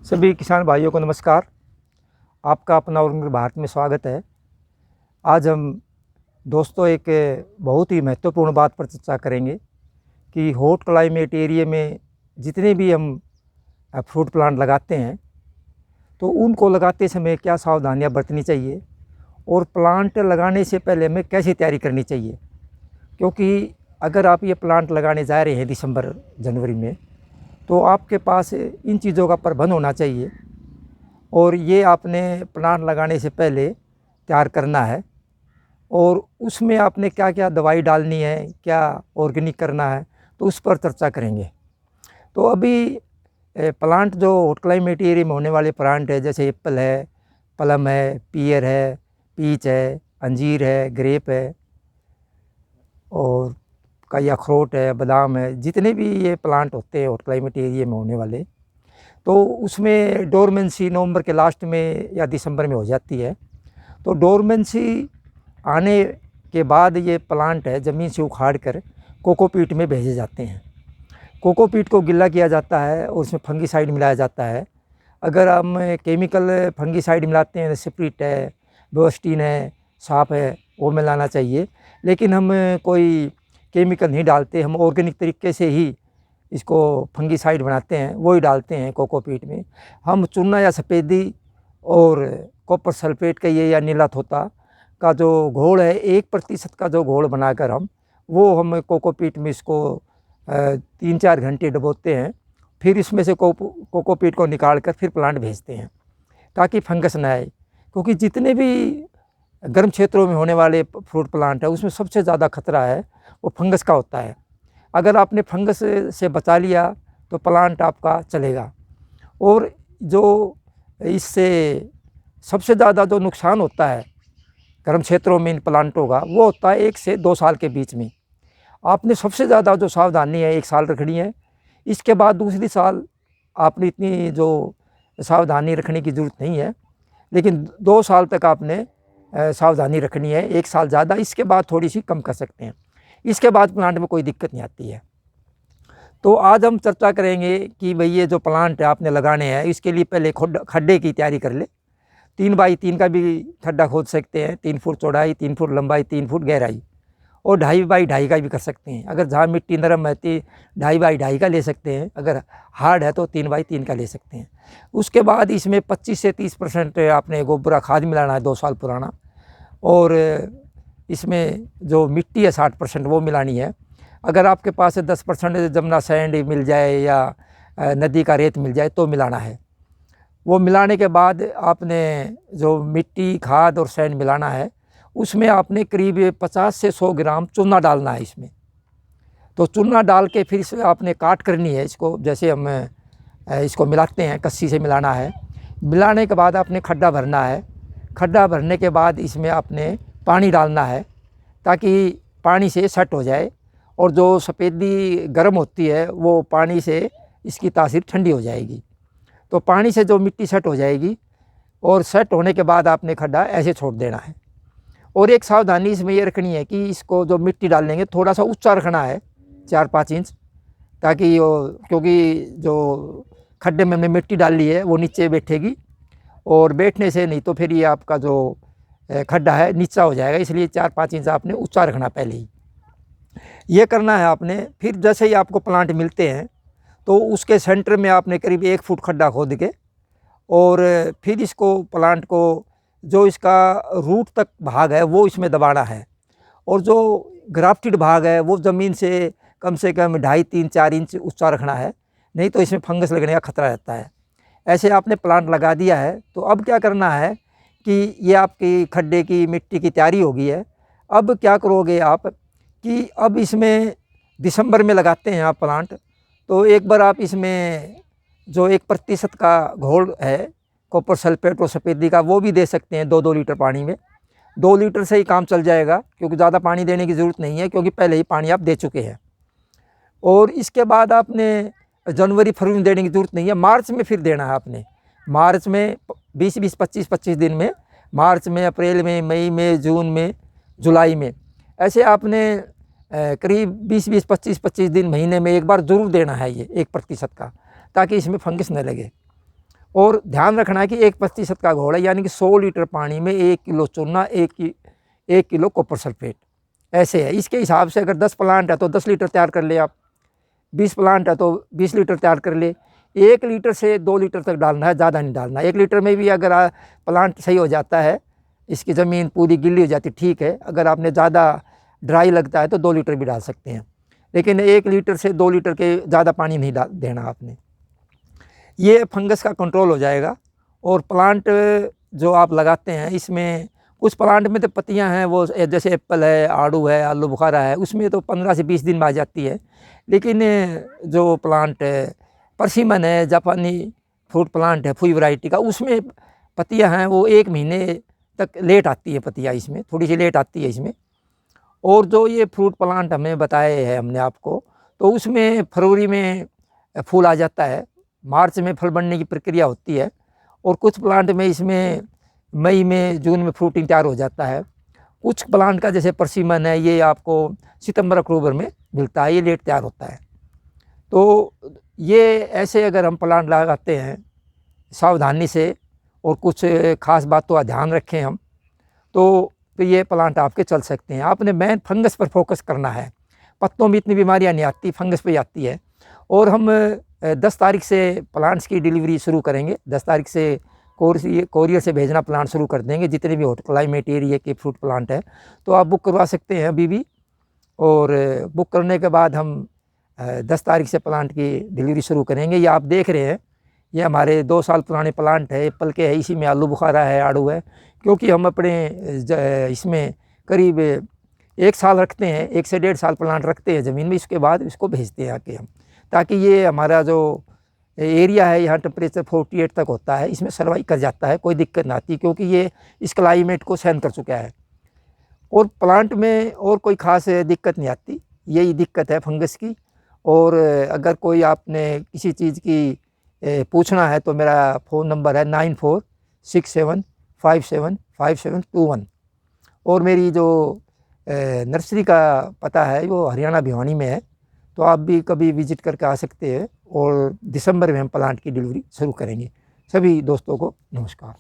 सभी किसान भाइयों को नमस्कार। आपका अपना ऑर्गेनिक भारत में स्वागत है। आज हम दोस्तों एक बहुत ही महत्वपूर्ण बात पर चर्चा करेंगे कि हॉट क्लाइमेट एरिया में जितने भी हम फ्रूट प्लांट लगाते हैं तो उनको लगाते समय क्या सावधानियां बरतनी चाहिए और प्लांट लगाने से पहले हमें कैसे तैयारी करनी चाहिए। क्योंकि अगर आप ये प्लांट लगाने जा रहे हैं दिसंबर जनवरी में तो आपके पास इन चीज़ों का प्रबंध होना चाहिए और ये आपने प्लांट लगाने से पहले तैयार करना है और उसमें आपने क्या क्या दवाई डालनी है, क्या ऑर्गेनिक करना है, तो उस पर चर्चा करेंगे। तो अभी प्लांट जो हॉट क्लाइमेट एरिया में होने वाले प्लांट है, जैसे एप्पल है, प्लम है, पियर है, पीच है, अंजीर है, ग्रेप है और कई अखरोट है, बादाम है, जितने भी ये प्लांट होते हैं हॉट क्लाइमेट एरिया में होने वाले, तो उसमें डोरमेंसी नवंबर के लास्ट में या दिसंबर में हो जाती है। तो डोरमेंसी आने के बाद ये प्लांट है ज़मीन से उखाड़ कर कोकोपीट में भेजे जाते हैं। कोकोपीट को गिला किया जाता है और उसमें फंगीसाइड मिलाया जाता है। अगर हम केमिकल फंगीसाइड मिलाते हैं, स्प्रिट है, बोस्टीन है, साफ है, वो मिलाना चाहिए। लेकिन हम कोई केमिकल नहीं डालते, हम ऑर्गेनिक तरीके से ही इसको फंगीसाइड बनाते हैं, वो ही डालते हैं कोकोपीट में। हम चूना या सफ़ेदी और कॉपर सल्फेट का ये या नीला थोता का जो घोल है 1% का जो घोल बनाकर हम कोकोपीट में इसको 3-4 घंटे डुबोते हैं। फिर इसमें से कोकोपीट को निकाल कर फिर प्लांट भेजते हैं ताकि फंगस ना आए। क्योंकि जितने भी गर्म क्षेत्रों में होने वाले फ्रूट प्लांट है उसमें सबसे ज़्यादा खतरा है वो फंगस का होता है। अगर आपने फंगस से बचा लिया तो प्लांट आपका चलेगा। और जो इससे सबसे ज़्यादा जो नुकसान होता है गर्म क्षेत्रों में इन प्लांटों का, वो होता है 1 से 2 साल के बीच में। आपने सबसे ज़्यादा जो सावधानी है 1 साल रखनी है। इसके बाद दूसरी साल आपने इतनी जो सावधानी रखने की ज़रूरत नहीं है, लेकिन 2 साल तक आपने सावधानी रखनी है, 1 साल ज़्यादा, इसके बाद थोड़ी सी कम कर सकते हैं। इसके बाद प्लांट में कोई दिक्कत नहीं आती है। तो आज हम चर्चा करेंगे कि भाई ये जो प्लांट आपने लगाने हैं इसके लिए पहले खड्डे की तैयारी कर ले। 3 बाई 3 का भी खड्डा खोद सकते हैं, 3 फुट चौड़ाई, 3 फुट लंबाई, 3 फुट गहराई, और 2.5 बाई 2.5 का भी कर सकते हैं। अगर जहाँ मिट्टी नरम है 2.5 बाई 2.5 का ले सकते हैं, अगर हार्ड है तो 3 बाई 3 का ले सकते हैं। उसके बाद इसमें 25 से 30% आपने गोबरा खाद मिलाना है 2 साल पुराना, और इसमें जो मिट्टी है 60% वो मिलानी है। अगर आपके पास 10% जमुना सैंड मिल जाए या नदी का रेत मिल जाए तो मिलाना है। वो मिलाने के बाद आपने जो मिट्टी, खाद और सैंड मिलाना है उसमें आपने करीब 50 से 100 ग्राम चूना डालना है इसमें। तो चूना डाल के फिर इसे आपने काट करनी है इसको, जैसे हम इसको मिलाते हैं, कस्सी से मिलाना है। मिलाने के बाद आपने खड्डा भरना है। खड्डा भरने के बाद इसमें आपने पानी डालना है ताकि पानी से सेट हो जाए, और जो सफ़ेदी गर्म होती है वो पानी से इसकी तासीर ठंडी हो जाएगी। तो पानी से जो मिट्टी सेट हो जाएगी, और सेट होने के बाद आपने खड्डा ऐसे छोड़ देना है। और एक सावधानी इसमें ये रखनी है कि इसको जो मिट्टी डालेंगे थोड़ा सा ऊंचा रखना है, 4-5 इंच, ताकि क्योंकि जो खड्डे में हमने मिट्टी डाल ली है वो नीचे बैठेगी, और बैठने से नहीं तो फिर ये आपका जो खड्डा है नीचा हो जाएगा। इसलिए 4-5 इंच आपने ऊंचा रखना पहले ही, ये करना है आपने। फिर जैसे ही आपको प्लांट मिलते हैं तो उसके सेंटर में आपने करीब 1 फुट खड्डा खोद के, और फिर इसको प्लांट को जो इसका रूट तक भाग है वो इसमें दबाना है, और जो ग्राफ्टेड भाग है वो ज़मीन से कम 2.5, 3, 4 इंच ऊंचा रखना है, नहीं तो इसमें फंगस लगने का खतरा रहता है। ऐसे आपने प्लांट लगा दिया है तो अब क्या करना है कि ये आपकी खड्डे की मिट्टी की तैयारी हो गई है। अब क्या करोगे आप कि अब इसमें दिसंबर में लगाते हैं आप प्लांट, तो एक बार आप इसमें जो 1% का घोल है कॉपर सल्फेट और सफ़ेदी का वो भी दे सकते हैं 2-2 लीटर पानी में। 2 लीटर से ही काम चल जाएगा, क्योंकि ज़्यादा पानी देने की ज़रूरत नहीं है, क्योंकि पहले ही पानी आप दे चुके हैं। और इसके बाद आपने जनवरी फरवरी में देने की ज़रूरत नहीं है, मार्च में फिर देना है आपने। मार्च में 20-20, 25-25 दिन में, मार्च में, अप्रैल में, मई में, जून में, जुलाई में, ऐसे आपने करीब 20-20, 25-25 दिन, महीने में एक बार ज़रूर देना है ये 1% का, ताकि इसमें फंगस न लगे। और ध्यान रखना है कि 1% का घोल है, यानी कि 100 लीटर पानी में 1 किलो चूना, 1 किलो कॉपर सल्फेट, ऐसे है। इसके हिसाब से अगर 10 प्लांट है तो 10 लीटर तैयार कर ले आप, 20 प्लांट है तो 20 लीटर तैयार कर ले। 1 लीटर से 2 लीटर तक डालना है, ज़्यादा नहीं डालना। 1 लीटर में भी अगर प्लांट सही हो जाता है, इसकी ज़मीन पूरी गिल्ली हो जाती, ठीक है। अगर आपने ज़्यादा ड्राई लगता है तो 2 लीटर भी डाल सकते हैं, लेकिन 1 लीटर से 2 लीटर के ज़्यादा पानी नहीं डाल देना आपने। ये फंगस का कंट्रोल हो जाएगा। और प्लांट जो आप लगाते हैं, इसमें कुछ प्लांट में तो पत्तियां हैं वो जैसे एप्पल है, आड़ू है, आलू बुखारा है, उसमें तो 15 से 20 दिन में आ जाती है। लेकिन जो प्लांट परसिमन है, जापानी फ्रूट प्लांट है फुई वैरायटी का, उसमें पत्तियां हैं वो 1 महीने तक लेट आती है पत्तियां, इसमें थोड़ी सी लेट आती है इसमें। और जो ये फ्रूट प्लांट हमें बताए हैं हमने आपको, तो उसमें फरवरी में फूल आ जाता है, मार्च में फल बनने की प्रक्रिया होती है, और कुछ प्लांट में इसमें मई में जून में फ्रूटिंग तैयार हो जाता है। कुछ प्लांट का जैसे परसिमन है, ये आपको सितंबर अक्टूबर में मिलता है, ये लेट तैयार होता है। तो ये ऐसे अगर हम प्लांट लगाते हैं सावधानी से और कुछ खास बातों का ध्यान रखें हम, तो ये प्लांट आपके चल सकते हैं। आपने मेन फंगस पर फोकस करना है। पत्तों में इतनी बीमारियां नहीं आती, फंगस पे आती है। और हम 10 तारीख से प्लांट्स की डिलीवरी शुरू करेंगे। 10 तारीख से कोरियर से भेजना प्लांट शुरू कर देंगे। जितने भी हॉट क्लाइमेट एरिया के फ्रूट प्लांट है तो आप बुक करवा सकते हैं अभी भी। और बुक करने के बाद हम 10 तारीख से प्लांट की डिलीवरी शुरू करेंगे। ये आप देख रहे हैं, ये हमारे 2 साल पुराने प्लांट है, एप्पल के है, इसी में आलू बुखारा है, आड़ू है। क्योंकि हम अपने इसमें करीब 1 साल रखते हैं, 1 से 1.5 साल प्लांट रखते हैं ज़मीन में, इसके बाद इसको भेजते हैं आके हम, ताकि ये हमारा जो एरिया है यहाँ टेम्परेचर 48 तक होता है, इसमें सर्वाइव कर जाता है, कोई दिक्कत ना आती, क्योंकि ये इस क्लाइमेट को सहन कर चुका है। और प्लांट में और कोई ख़ास दिक्कत नहीं आती, यही दिक्कत है फंगस की। और अगर कोई आपने किसी चीज़ की पूछना है तो मेरा फ़ोन नंबर है 9467575721। और मेरी जो नर्सरी का पता है वो हरियाणा भिवानी में है, तो आप भी कभी विजिट करके आ सकते हैं। और दिसंबर में हम प्लांट की डिलीवरी शुरू करेंगे। सभी दोस्तों को नमस्कार।